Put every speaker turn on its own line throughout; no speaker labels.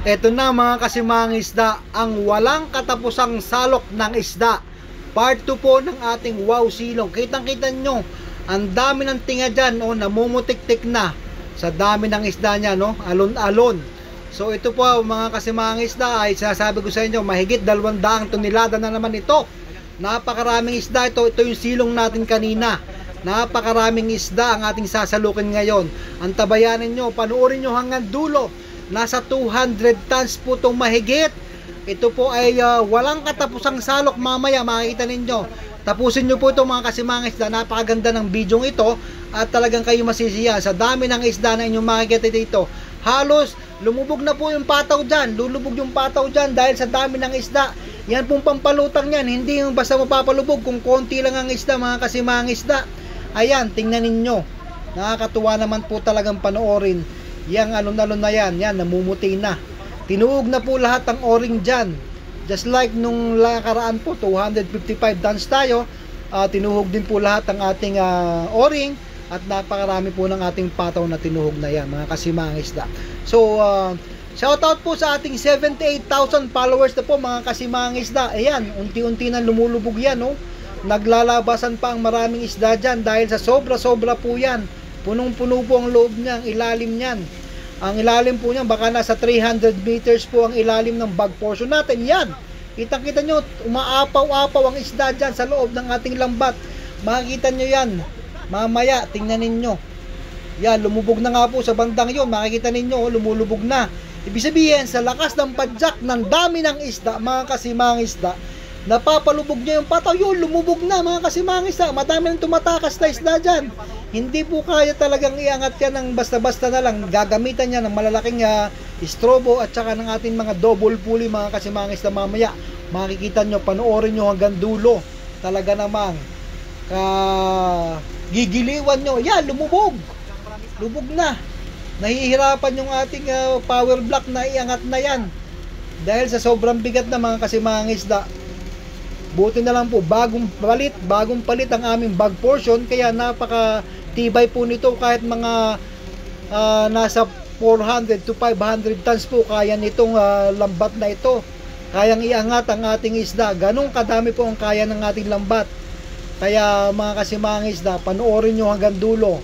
Eto na mga kasimang isda, ang walang katapusang salok ng isda. Part 2 po ng ating wow silong. Kitang-kita nyo, ang dami ng tinga dyan, namumutik-tik na sa dami ng isda niya, alon-alon. So ito po mga kasimang isda ay sinasabi ko sa inyo, mahigit 200 tonelada na naman ito. Napakaraming isda ito. Ito yung silong natin kanina. Napakaraming isda ang ating sasalukin ngayon. Ang tabayanin nyo, panuorin nyo hanggang dulo. Nasa 200 tons po itong mahigit. Ito po ay walang katapusang salok. Mamaya makikita ninyo. Tapusin nyo po ito mga kasimang isda. Napakaganda ng bidyong ito. At talagang kayo masisiya sa dami ng isda na inyong makikita dito. Halos lumubog na po yung pataw dyan. Lulubog yung pataw dyan dahil sa dami ng isda. Yan pong pampalutang yan. Hindi yung basta mapapalubog kung konti lang ang isda mga kasimang isda. Ayan, tingnan ninyo. Nakakatuwa naman po talagang panoorin. Yang alon-alon na yan, namumuti na. Tinuog na po lahat ang o-ring dyan. Just like nung nakaraan po, 255 tons tayo. Tinuhog din po lahat ang ating o-ring. At napakarami po ng ating pataw na tinuhog na yan, mga kasimang isda. So, shoutout po sa ating 78,000 followers na po, mga kasimang isda. Ayan, unti-unti na lumulubog yan, Naglalabasan pa ang maraming isda dyan dahil sa sobra-sobra po yan. Punong-puno po ang loob niya, ang ilalim niyan. Ang ilalim po niyan, baka nasa 300 meters po ang ilalim ng bag portion natin. Yan, kitang-kita nyo, umaapaw-apaw ang isda dyan sa loob ng ating lambat. Makikita nyo yan. Mamaya, tingnan ninyo. Yan, lumubog na nga po sa bandang yon. Makikita ninyo, lumulubog na. Ibig sabihin, sa lakas ng padjak ng dami ng isda, mga kasimang isda, napapalubog niya yung pataw, yun, lumubog na mga kasimang isda. Madami nang tumatakas na isda dyan. Hindi po kaya talagang iangat yan ng basta-basta na lang. Gagamitan niya ng malalaking strobo at saka ng ating mga double pulley mga kasimang isda mamaya. Makikita nyo, panoorin nyo hanggang dulo. Talaga namang gigiliwan nyo. Yan, lumubog. Lubog na. Nahihirapan yung ating power block na iangat na yan. Dahil sa sobrang bigat na mga kasimang isda. Buti na lang po, bagong palit ang aming bag portion, kaya napaka-tibay po nito. Kahit mga nasa 400 to 500 tons po kaya nitong lambat na ito. Kayang iangat ang ating isda. Ganong kadami po ang kaya ng ating lambat. Kaya mga kasimang isda, panoorin nyo hanggang dulo.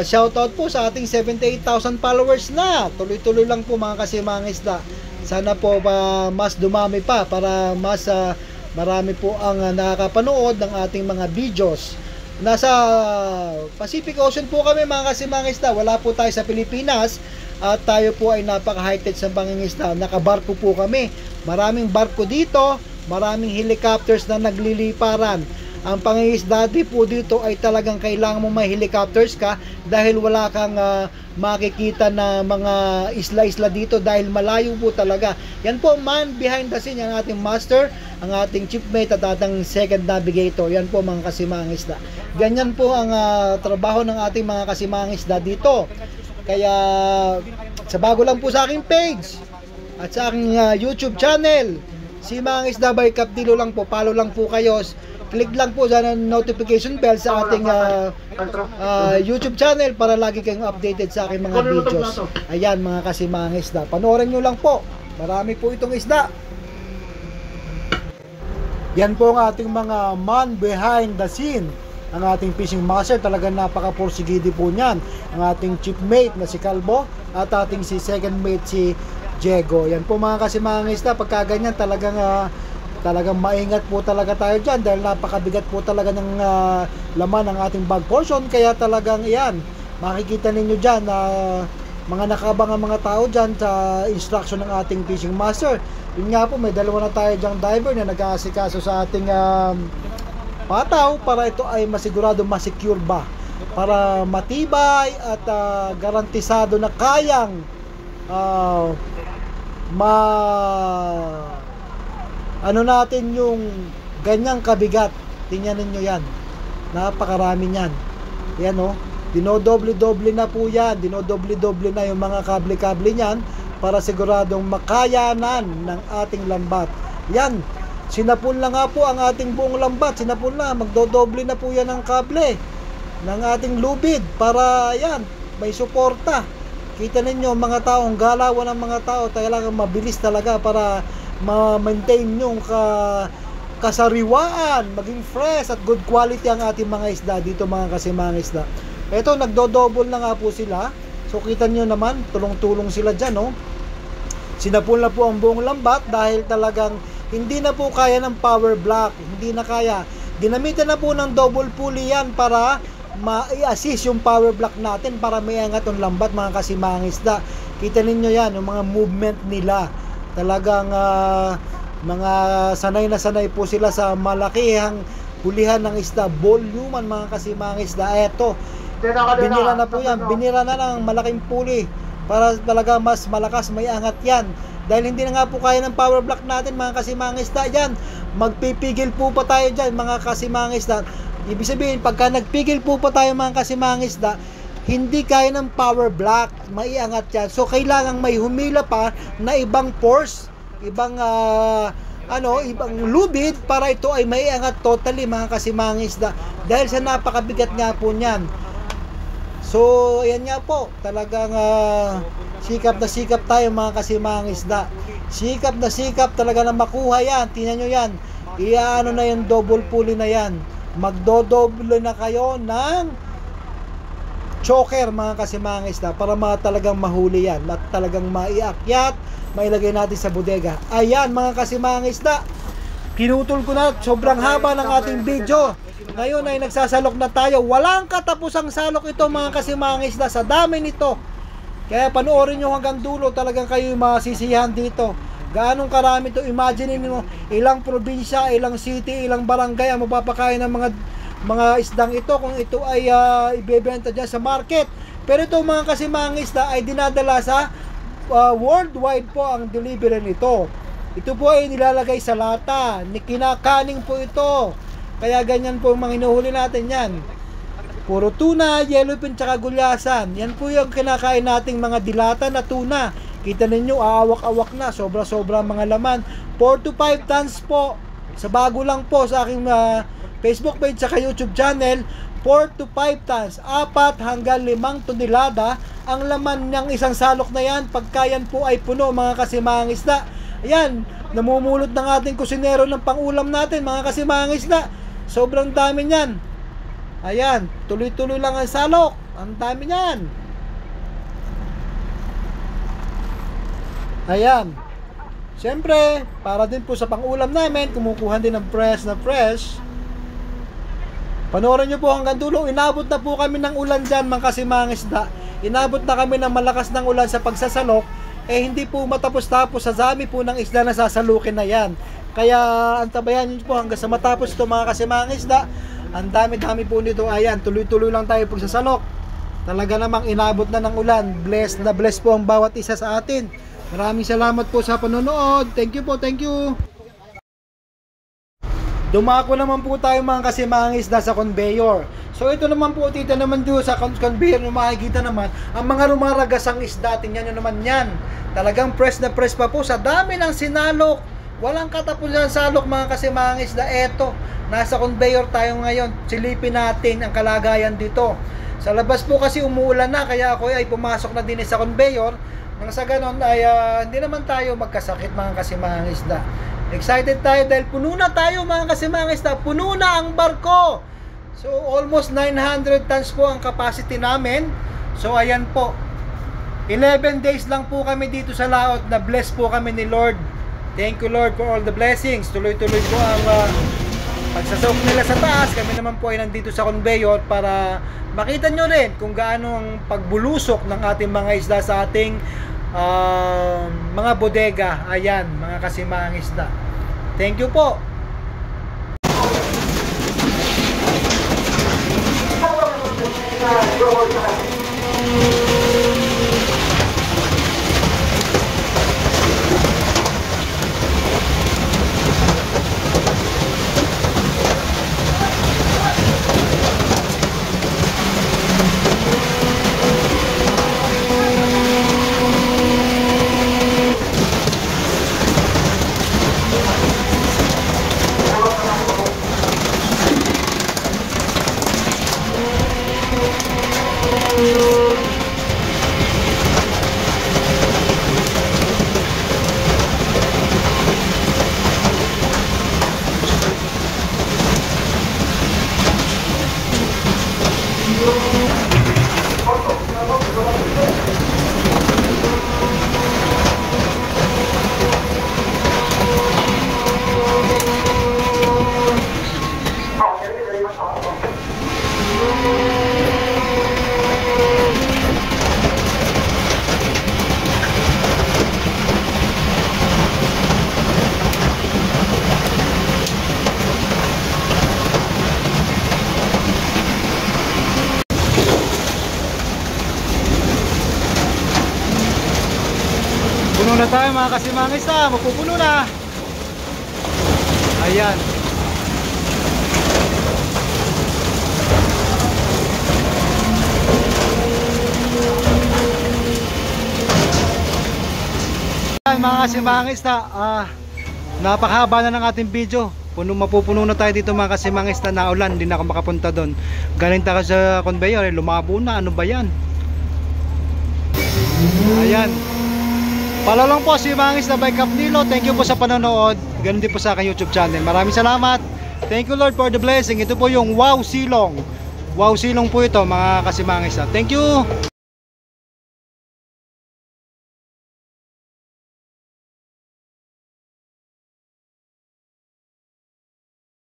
Shoutout po sa ating 78,000 followers na. Tuloy-tuloy lang po mga kasimang isda. Sana po mas dumami pa para mas marami po ang nakakapanood ng ating mga videos. Nasa Pacific Ocean po kami mga kasimang isda. Wala po tayo sa Pilipinas at tayo po ay napaka-high-tech sa pangingisda. Nakabarko po kami. Maraming barko dito, maraming helicopters na nagliliparan. Ang pangingisda po dito ay talagang kailangan mo may helicopters ka dahil wala kang makikita na mga isla-isla dito dahil malayo po talaga. Yan po, man behind the scene, ang ating master, ang ating chief mate at ating second navigator. Yan po mga kasimang isda. Ganyan po ang trabaho ng ating mga kasimang isda dito. Kaya sa bago lang po sa aking page at sa aking YouTube channel, si Mga Isda by Kapdilo lang po, follow lang po kayo. Click lang po sa notification bell sa ating YouTube channel para lagi kayong updated sa aking mga videos. Ayan mga kasimang isda, panoorin nyo lang po. Marami po itong isda. Yan po ang ating mga man behind the scene. Ang ating fishing master, talagang napaka-porsigidi po niyan. Ang ating chief mate na si Calvo at ating si second mate si Diego. Yan po mga kasimang isda, pagka ganyan talagang maingat po talaga tayo dyan dahil napakabigat po talaga ng laman ng ating bag portion. Kaya talagang yan, makikita ninyo dyan na mga nakabang ang mga tao dyan sa instruction ng ating fishing master. Yun nga po, may dalawa na tayo dyang diver na nag-aasikaso sa ating pataw para ito ay masigurado masecure ba, para matibay at garantisado na kayang natin yung ganyang kabigat. Tingnan niyo yan, napakarami niyan. Yan dinodoble-doble na po yan, dinodoble-doble na yung mga kable-kable niyan para siguradong makayanan ng ating lambat. Yan, sinapon na nga po ang ating buong lambat, sinapon na, magdodoble na po yan ng kable ng ating lubid para yan, may suporta Kita ninyo mga tao, ang galawan ng mga tao, talagang mabilis talaga para ma-maintain yung kasariwaan, maging fresh at good quality ang ating mga isda dito mga kasimang isda. Ito, nagdo-double na nga po sila. So kita nyo naman, tulong-tulong sila dyan, no? Sinapul na po ang buong lambat dahil talagang hindi na po kaya ng power block, hindi na kaya. Ginamitan na po ng double pulley yan para ma-assist yung power block natin para may angat ang lambat mga kasimang isda. Kita ninyo yan, yung mga movement nila. Talagang mga sanay na sanay po sila sa malakihang hulihan ng isda, volume mga kasimang isda. Eto, binira na po yan, binira na ng malaking pulley para talaga mas malakas, may angat yan. Dahil hindi na nga po kaya ng power block natin mga kasimang isda yan, magpipigil po pa tayo dyan mga kasimang isda. Ibig sabihin, pagka nagpigil po pa tayo mga kasimang isda, hindi kaya ng power block, maiangat yan. So kailangan may humila pa na ibang force, ibang ibang lubid para ito ay maiangat totally mga kasimang isda. Dahil sa napakabigat nga po niyan. So, ayan nga po, talagang sikap na sikap tayo mga kasimang isda. Sikap na sikap talaga na makuha yan. Tingnan nyo yan. Iyaano na yung double pulley na yan. Magdodoble na kayo ng choker mga kasimang isda para talagang mahuli yan. At talagang maiakyat, mailagay natin sa bodega. Ayan mga kasimang isda. Pinutol ko na, sobrang haba ng ating video. Ngayon ay nagsasalok na tayo. Walang katapusang salok ito mga kasimang isda. Sa dami nito. Kaya panoorin nyo hanggang dulo. Talagang kayo masisiyahan dito. Gaanong karami ito. Imagine niyo ilang probinsya, ilang city, ilang barangay ang mapapakain ng mga isdang ito kung ito ay ibebenta dyan sa market. Pero ito mga kasimang isda ay dinadala sa worldwide po ang delivery nito. Ito po ay nilalagay sa lata. Kinakaning po ito. Kaya ganyan po mga hinuhuli natin yan. Puro tuna, yellowfin, tsaka gulyasan. Yan po yung kinakain nating mga dilata na tuna. Kita ninyo, aawak-awak na. Sobra-sobra mga laman. 4 to 5 tons po. Sa bago lang po sa aking Facebook page tsaka YouTube channel. 4 to 5 tons. 4 hanggang 5 tonelada ang laman ng isang salok na yan. Pagka yan po ay puno mga kasimang isda. Ayan, namumulot ng ating kusinero ng pangulam natin mga kasimang isda. Sobrang dami niyan. Ayan, tuloy-tuloy lang ang salok. Ang dami niyan. Ayan. Siyempre, para din po sa pangulam namin, kumukuha din ng fresh na fresh. Panoorin nyo po hanggang dulo. Inabot na po kami ng ulan dyan mga kasimang isda. Inabot na kami ng malakas ng ulan sa pagsasalok. Hindi po matapos-tapos sa dami po ng isda na sasalukin na yan. Kaya antabayan nyo po hanggang sa matapos ito mga kasimang isda. Ang dami-dami po nito. Ayan, tuloy-tuloy lang tayo pagsasalok. Talaga namang inabot na ng ulan. Blessed na blessed po ang bawat isa sa atin. Maraming salamat po sa panonood. Thank you po, thank you. Dumako naman po tayo mga kasimang isda sa conveyor. So ito naman po, tita naman doon sa conveyor nyo makikita naman ang mga rumaragasang isda. Tingnan nyo naman yan. Talagang press na press pa po sa dami ng sinalok. Walang katapusan salok mga kasimang isda. Eto, nasa conveyor tayo ngayon. Silipin natin ang kalagayan dito. Sa labas po kasi umuulan na, kaya ako ay pumasok na din sa conveyor. Nang sa ganon ay hindi naman tayo magkasakit mga kasimang isda. Excited tayo dahil puno na tayo mga kasimang isda. Puno na ang barko. So almost 900 tons po ang capacity namin. So ayan po, 11 days lang po kami dito sa laot na bless po kami ni Lord. Thank you Lord for all the blessings. Tuloy-tuloy po ang pagsasok nila sa taas. Kami naman po ay nandito sa conveyor para makita nyo rin kung gaano ang pagbulusok ng ating mga isda sa ating mga bodega. Ayan, mga kasimang isda. Thank you po. Puno na tayo mga kasimangis na. Mapupuno na. Ayan. Mga kasimangis na, napakahaba na ng ating video. Mapupuno na tayo dito mga kasimangis na naulan. Hindi na ako makapunta doon. Galing tayo sa conveyor, lumabo na. Ano ba yan? Ayan. Palalong po si Mangis na by Kapnilo. Thank you po sa panonood. Ganun din po sa aking YouTube channel. Maraming salamat. Thank you Lord for the blessing. Ito po yung Wow Silong. Wow Silong po ito mga kasimangis. Thank you.